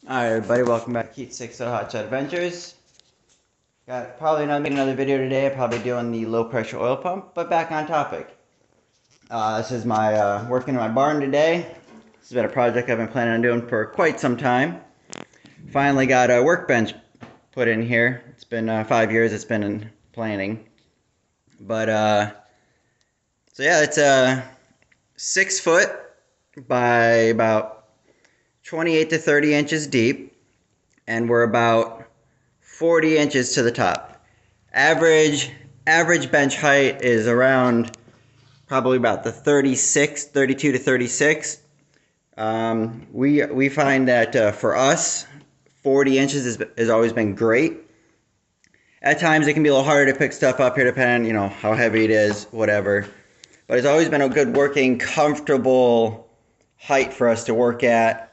Alright everybody, welcome back to Keith 6 Hotshot Adventures. Got probably another video today, probably doing the low pressure oil pump, but back on topic. This is my working in my barn today. This has been a project I've been planning on doing for quite some time. Finally got a workbench put in here. It's been 5 years it's been in planning. But so yeah, it's 6 foot by about 28 to 30 inches deep, and we're about 40 inches to the top. Average bench height is around probably about the 32 to 36. We find that for us, 40 inches has always been great. At times it can be a little harder to pick stuff up here depending on how heavy it is, whatever. But it's always been a good working, comfortable height for us to work at.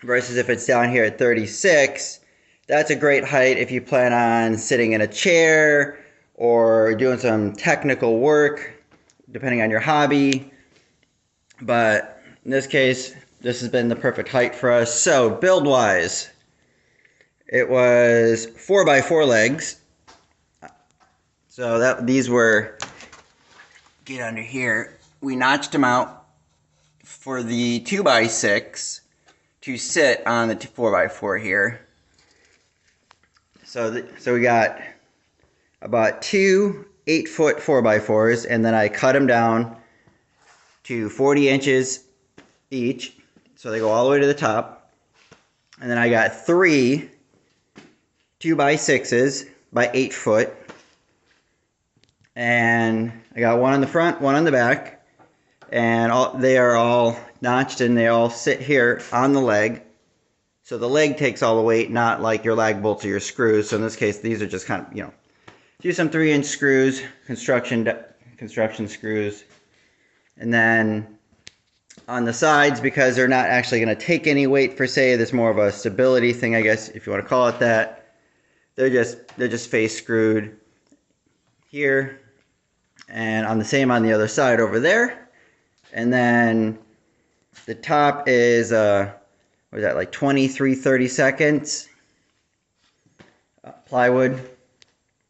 Versus if it's down here at 36, that's a great height if you plan on sitting in a chair or doing some technical work, depending on your hobby. But in this case, this has been the perfect height for us. So build-wise, it was 4x4 legs. So these were, get under here, we notched them out for the 2x6. To sit on the 4x4 here. So we got about two 8-foot 4x4s, and then I cut them down to 40 inches each, so they go all the way to the top. And then I got three 2x6s by 8 foot, and I got one on the front, one on the back, and they are all notched and they all sit here on the leg. So the leg takes all the weight, not like your lag bolts or your screws. So in this case, these are just kind of, do some 3-inch screws, construction screws. And then on the sides, because they're not actually going to take any weight per se, there's more of a stability thing, I guess, if you want to call it that. They're just face screwed here, and on the other side over there. And then the top is, what is that, like 23/32 plywood.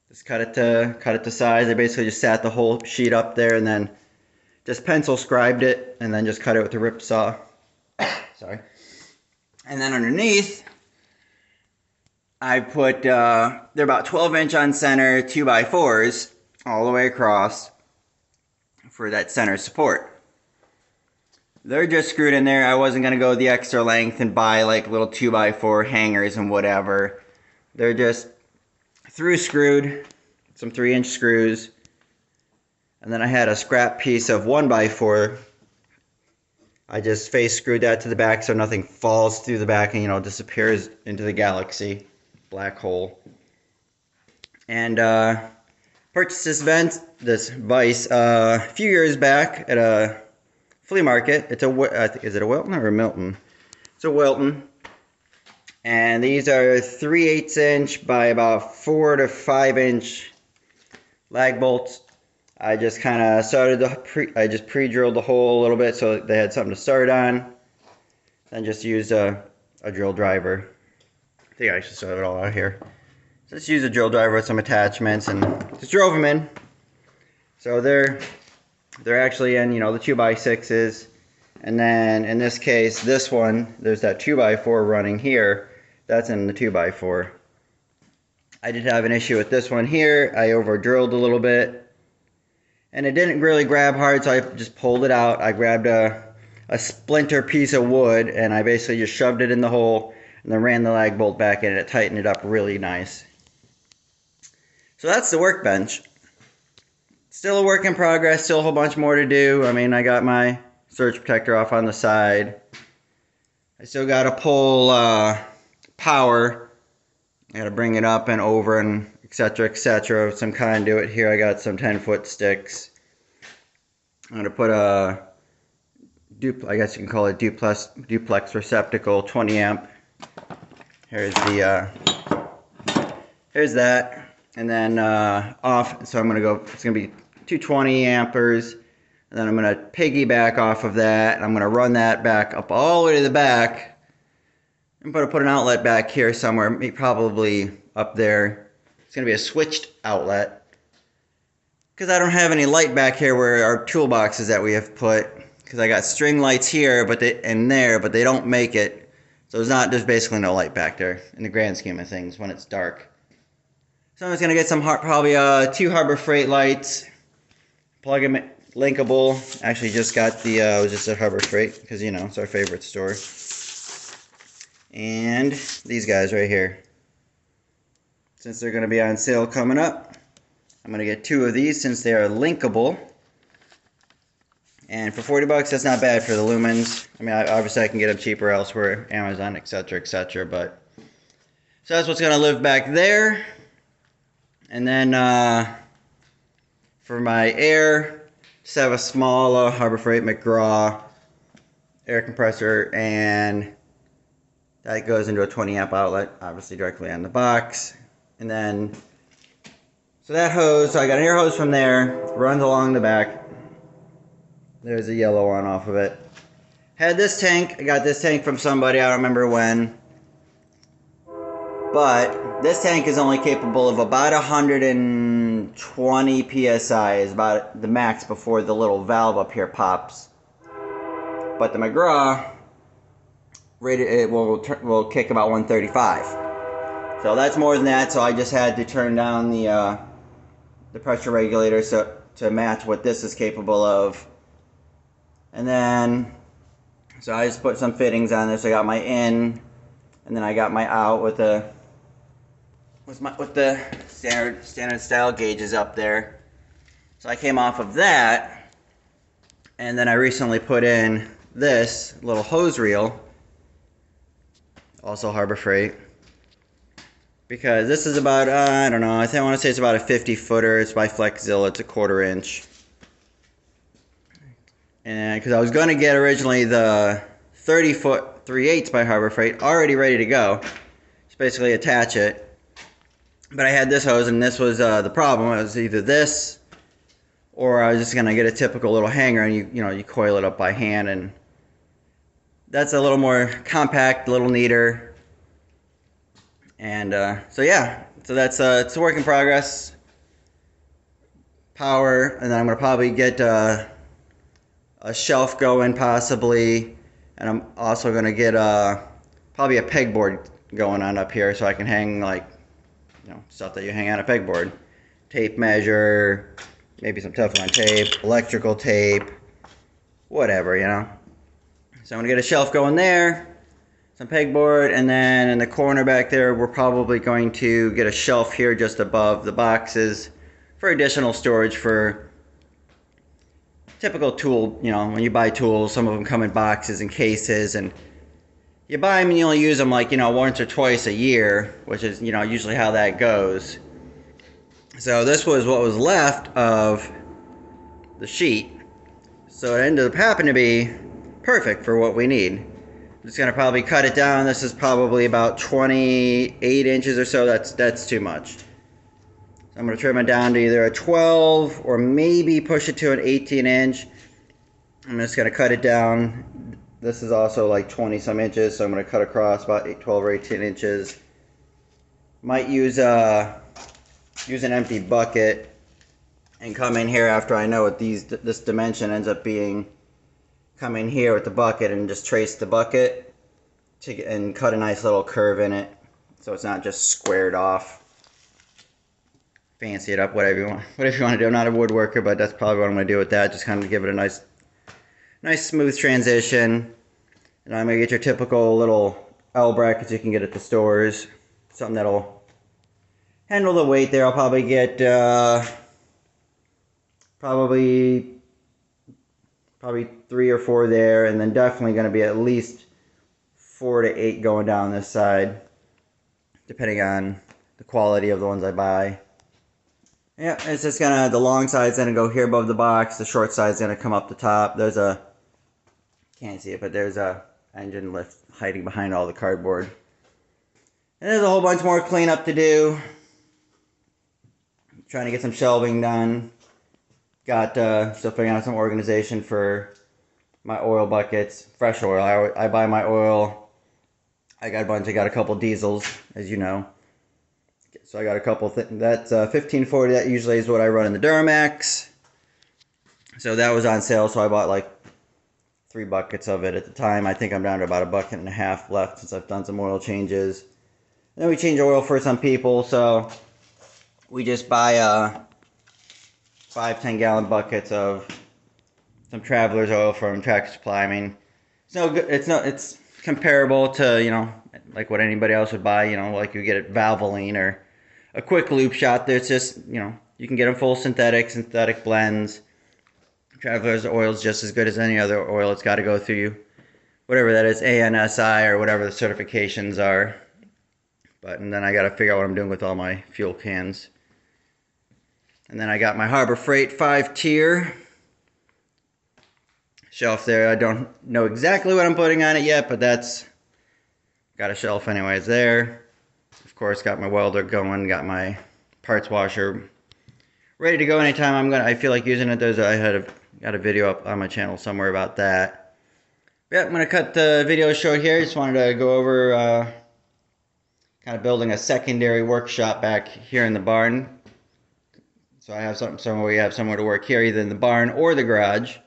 Just cut it to size. I basically just sat the whole sheet up there and then just pencil scribed it and then just cut it with a rip saw. Sorry. And then underneath, I put, they're about 12-inch on center 2x4s all the way across for that center support. They're just screwed in there. I wasn't going to go the extra length and buy like little 2x4 hangers and whatever. They're just through screwed, some 3-inch screws. And then I had a scrap piece of 1x4. I just face screwed that to the back so nothing falls through the back and disappears into the galaxy. Black hole. And purchased this vise a few years back at a flea market. It's is it a Wilton or a Milton? It's a Wilton. And these are 3/8 inch by about 4 to 5 inch lag bolts. I just kind of started I just pre-drilled the hole a little bit so they had something to start on. Then just used a drill driver. I think I should start it all out here. Just use a drill driver with some attachments and just drove them in. So they're actually in, the 2x6s. And then in this case, this one, there's that 2x4 running here. That's in the 2x4. I did have an issue with this one here. I over drilled a little bit. And it didn't really grab hard, so I just pulled it out. I grabbed a splinter piece of wood and I basically just shoved it in the hole and then ran the lag bolt back in and it tightened it up really nice. So that's the workbench. Still a work in progress, still a whole bunch more to do. I mean, I got my surge protector off on the side. I still got to pull power. I got to bring it up and over and etc. etc. Some conduit here. I got some 10-foot sticks. I'm going to put a, I guess you can call it duplex receptacle, 20 amp. Here's that. And then off, so I'm going to go, it's going to be 220 amperes, and then I'm going to piggyback off of that, and I'm going to run that back up all the way to the back, I'm going to put an outlet back here somewhere, probably up there. It's going to be a switched outlet. Because I don't have any light back here where our toolboxes that we have put. Because I got string lights here and there, but they don't make it. So there's basically no light back there in the grand scheme of things when it's dark. So I'm just going to get some, probably 2 Harbor Freight lights. Plug them in, linkable. Actually just got the, it was just at Harbor Freight, because you know, it's our favorite store. And these guys right here. Since they're going to be on sale coming up, I'm going to get 2 of these since they are linkable. And for 40 bucks, that's not bad for the lumens. I mean, obviously I can get them cheaper elsewhere, Amazon, etc., etc. But so that's what's going to live back there. And then for my air, just have a small Harbor Freight McGraw air compressor, and that goes into a 20 amp outlet, obviously directly on the box. And then, so that hose, so I got an air hose from there, runs along the back. There's a yellow one off of it. Had this tank, I got this tank from somebody, I don't remember when. But this tank is only capable of about 120 psi, is about the max before the little valve up here pops. But the McGraw rated, it will kick about 135. So that's more than that, so I just had to turn down the pressure regulator to match what this is capable of. And then, so I just put some fittings on this. I got my in, and then I got my out with the standard style gauges up there. So I came off of that, and then I recently put in this little hose reel, also Harbor Freight, because this is about, I don't know, I want to say it's about a 50 footer. It's by Flexzilla. It's a 1/4 inch. And because I was going to get originally the 30 foot 3/8 by Harbor Freight already ready to go, just basically attach it. But I had this hose, and this was the problem. It was either this, or I was just going to get a typical little hanger, and you coil it up by hand, and that's a little more compact, a little neater. And so yeah, so that's it's a work in progress. Power, and then I'm going to probably get a shelf going possibly, and I'm also going to get probably a pegboard going on up here, so I can hang, like, stuff that you hang on a pegboard. Tape measure, maybe some Teflon tape, electrical tape, whatever, So I'm going to get a shelf going there, some pegboard, and then in the corner back there, we're probably going to get a shelf here just above the boxes for additional storage for typical tool. When you buy tools, some of them come in boxes and cases, and you buy them and you only use them like, once or twice a year, which is, usually how that goes. So this was what was left of the sheet. So it ended up happening to be perfect for what we need. I'm just going to probably cut it down. This is probably about 28 inches or so. That's too much. So I'm going to trim it down to either a 12 or maybe push it to an 18 inch. I'm just going to cut it down. This is also like 20 some inches, so I'm going to cut across about 12 or 18 inches. Might use an empty bucket and come in here after I know what this dimension ends up being. Come in here with the bucket and just trace the bucket and cut a nice little curve in it, so it's not just squared off. Fancy it up, whatever you want to do. I'm not a woodworker, but that's probably what I'm going to do with that. Just kind of give it a nice smooth transition. And I'm going to get your typical little L brackets you can get at the stores. Something that'll handle the weight there. I'll probably get probably 3 or 4 there, and then definitely going to be at least 4 to 8 going down this side, depending on the quality of the ones I buy. Yeah, it's just gonna, the long side's gonna go here above the box, the short side's gonna come up the top. There's a, can't see it, but there's a engine lift hiding behind all the cardboard. And there's a whole bunch more cleanup to do. Trying to get some shelving done. Got still figuring out some organization for my oil buckets, fresh oil. I buy my oil. I got a couple diesels, as you know. So I got a couple, that's 1540, that usually is what I run in the Duramax. So that was on sale, so I bought like 3 buckets of it at the time. I think I'm down to about a bucket and a half left since I've done some oil changes. And then we change oil for some people, so we just buy 5 10-gallon buckets of some Traveler's oil from Tractor Supply. I mean, it's no good. It's comparable to, you know, like what anybody else would buy. You know, like you get at Valvoline or a Quick Lube shop. There's just, you know, you can get them full synthetic blends. Traveler's oil is just as good as any other oil. It's got to go through you, whatever that is, ANSI or whatever the certifications are. And then I got to figure out what I'm doing with all my fuel cans. And then I got my Harbor Freight 5-tier shelf there. I don't know exactly what I'm putting on it yet, but that's got a shelf anyways there. Of course, got my welder going, got my parts washer ready to go anytime I feel like using it. Got a video up on my channel somewhere about that. But yeah, I'm gonna cut the video short here. Just wanted to go over kind of building a secondary workshop back here in the barn. So I have somewhere we have somewhere to work here, either in the barn or the garage.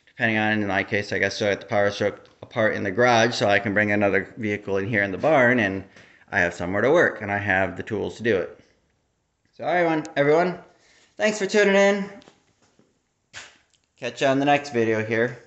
Depending on, in my case, I guess I have the PowerStroke apart in the garage, so I can bring another vehicle in here in the barn, and I have somewhere to work, and I have the tools to do it. So alright, everyone, thanks for tuning in. Catch you on the next video here.